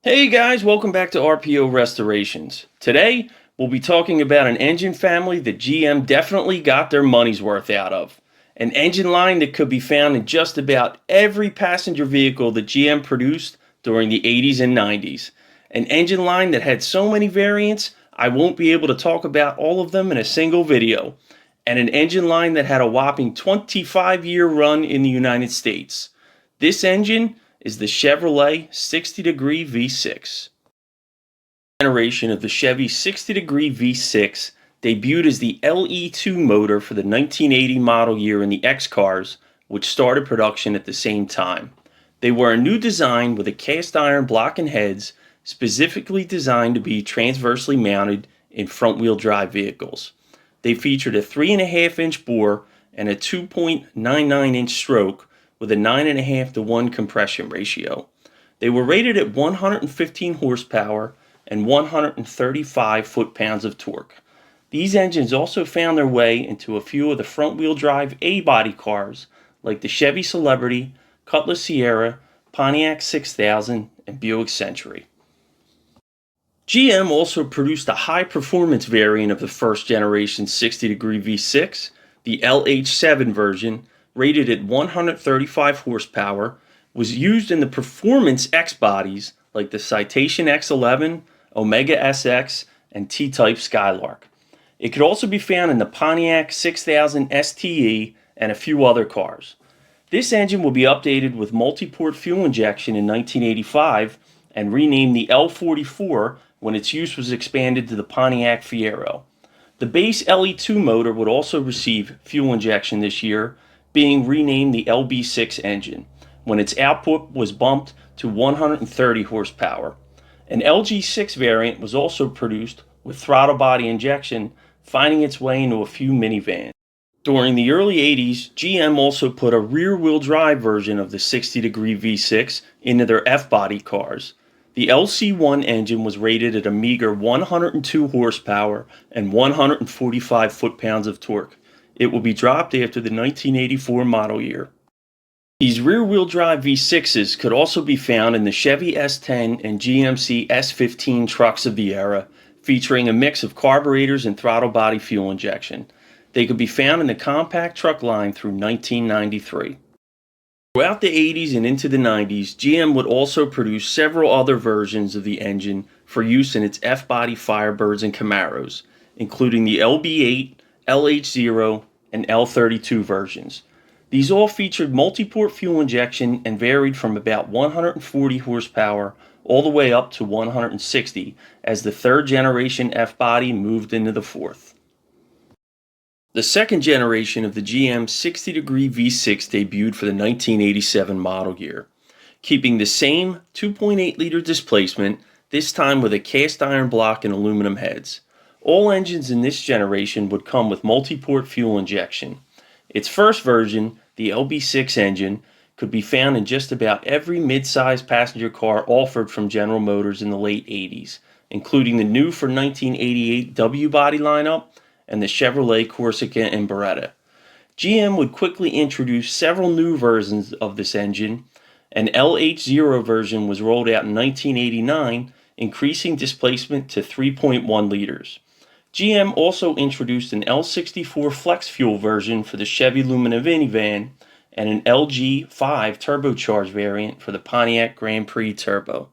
Hey guys, welcome back to RPO Restorations. Today, we'll be talking about an engine family that GM definitely got their money's worth out of. An engine line that could be found in just about every passenger vehicle that GM produced during the 80s and 90s. An engine line that had so many variants, I won't be able to talk about all of them in a single video. And an engine line that had a whopping 25-year run in the United States. This engine is the Chevrolet 60-degree V6. Generation of the Chevy 60-degree V6 debuted as the LE2 motor for the 1980 model year in the X cars, which started production at the same time. They were a new design with a cast iron block and heads, specifically designed to be transversely mounted in front-wheel drive vehicles. They featured a 3.5-inch bore and a 2.99-inch stroke with a 9.5 to 1 compression ratio. They were rated at 115 horsepower and 135 foot-pounds of torque. These engines also found their way into a few of the front-wheel drive A-body cars like the Chevy Celebrity, Cutlass Sierra, Pontiac 6000, and Buick Century. GM also produced a high-performance variant of the first-generation 60-degree V6, the LH7 version, rated at 135 horsepower, was used in the performance X bodies like the Citation X11, Omega SX, and T-Type Skylark. It could also be found in the Pontiac 6000 STE and a few other cars. This engine will be updated with multi-port fuel injection in 1985 and renamed the L44 when its use was expanded to the Pontiac Fiero. The base LE2 motor would also receive fuel injection this year, being renamed the LB6 engine, when its output was bumped to 130 horsepower. An LG6 variant was also produced with throttle body injection, finding its way into a few minivans. During the early 80s, GM also put a rear-wheel drive version of the 60-degree V6 into their F-body cars. The LC1 engine was rated at a meager 102 horsepower and 145 foot-pounds of torque. It will be dropped after the 1984 model year. These rear-wheel drive V6s could also be found in the Chevy S10 and GMC S15 trucks of the era, featuring a mix of carburetors and throttle body fuel injection. They could be found in the compact truck line through 1993. Throughout the 80s and into the 90s, GM would also produce several other versions of the engine for use in its F-body Firebirds and Camaros, including the LB8, LH0, and L32 versions. These all featured multi-port fuel injection and varied from about 140 horsepower all the way up to 160 as the third generation F-body moved into the fourth. The second generation of the GM 60-degree V6 debuted for the 1987 model year, keeping the same 2.8-liter displacement, this time with a cast iron block and aluminum heads. All engines in this generation would come with multi-port fuel injection. Its first version, the LB6 engine, could be found in just about every mid-size passenger car offered from General Motors in the late 80s, including the new for 1988 W-body lineup and the Chevrolet Corsica and Beretta. GM would quickly introduce several new versions of this engine. An LH0 version was rolled out in 1989, increasing displacement to 3.1 liters. GM also introduced an L64 flex fuel version for the Chevy Lumina minivan and an LG5 turbocharged variant for the Pontiac Grand Prix Turbo.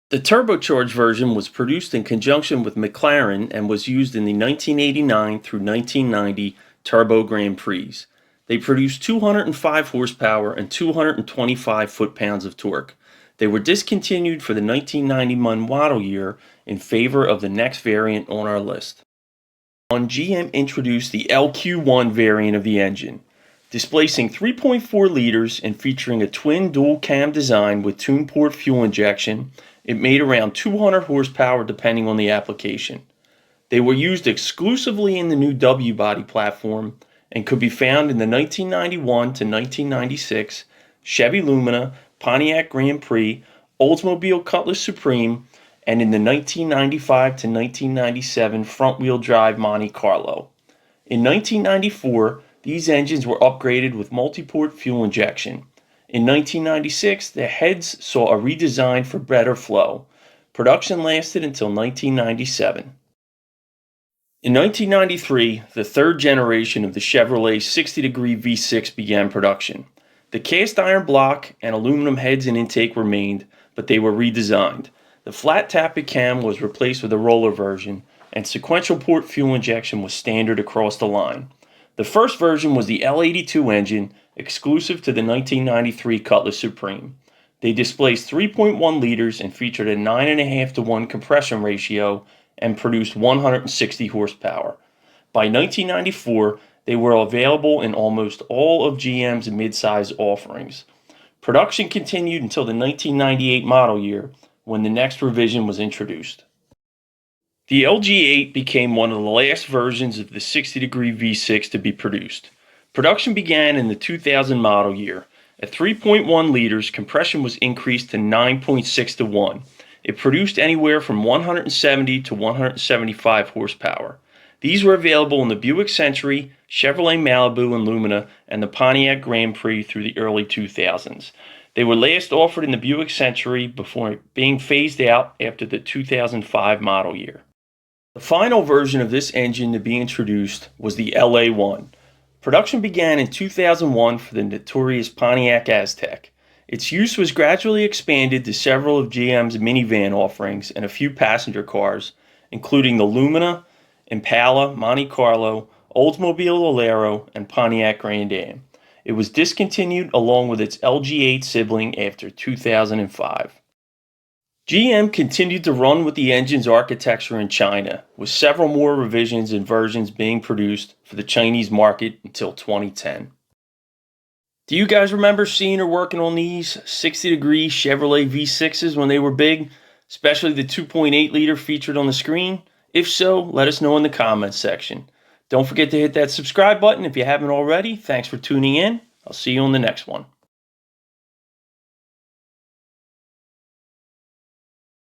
The turbocharged version was produced in conjunction with McLaren and was used in the 1989 through 1990 Turbo Grand Prix. They produced 205 horsepower and 225 foot-pounds of torque. They were discontinued for the 1991 model year in favor of the next variant on our list. GM introduced the LQ1 variant of the engine, displacing 3.4 liters and featuring a twin dual-cam design with twin-port fuel injection. It made around 200 horsepower depending on the application. They were used exclusively in the new W-body platform and could be found in the 1991 to 1996 Chevy Lumina, Pontiac Grand Prix, Oldsmobile Cutlass Supreme, and in the 1995 to 1997 front-wheel drive Monte Carlo. In 1994, these engines were upgraded with multi-port fuel injection. In 1996, the heads saw a redesign for better flow. Production lasted until 1997. In 1993, the third generation of the Chevrolet 60-degree V6 began production. The cast iron block and aluminum heads and intake remained, but they were redesigned. The flat tappet cam was replaced with a roller version, and sequential port fuel injection was standard across the line. The first version was the L82 engine, exclusive to the 1993 Cutlass Supreme. They displaced 3.1 liters and featured a 9.5 to 1 compression ratio and produced 160 horsepower. By 1994, they were available in almost all of GM's midsize offerings. Production continued until the 1998 model year, when the next revision was introduced. The LG8 became one of the last versions of the 60-degree V6 to be produced. Production began in the 2000 model year. At 3.1 liters, compression was increased to 9.6 to 1. It produced anywhere from 170 to 175 horsepower. These were available in the Buick Century, Chevrolet Malibu and Lumina, and the Pontiac Grand Prix through the early 2000s. They were last offered in the Buick Century before being phased out after the 2005 model year. The final version of this engine to be introduced was the LA1. Production began in 2001 for the notorious Pontiac Aztek. Its use was gradually expanded to several of GM's minivan offerings and a few passenger cars, including the Lumina, Impala, Monte Carlo, Oldsmobile Alero, and Pontiac Grand Am. It was discontinued along with its LG8 sibling after 2005. GM continued to run with the engine's architecture in China, with several more revisions and versions being produced for the Chinese market until 2010. Do you guys remember seeing or working on these 60-degree Chevrolet V6s when they were big, especially the 2.8 liter featured on the screen? If so, let us know in the comments section. Don't forget to hit that subscribe button if you haven't already. Thanks for tuning in. I'll see you on the next one.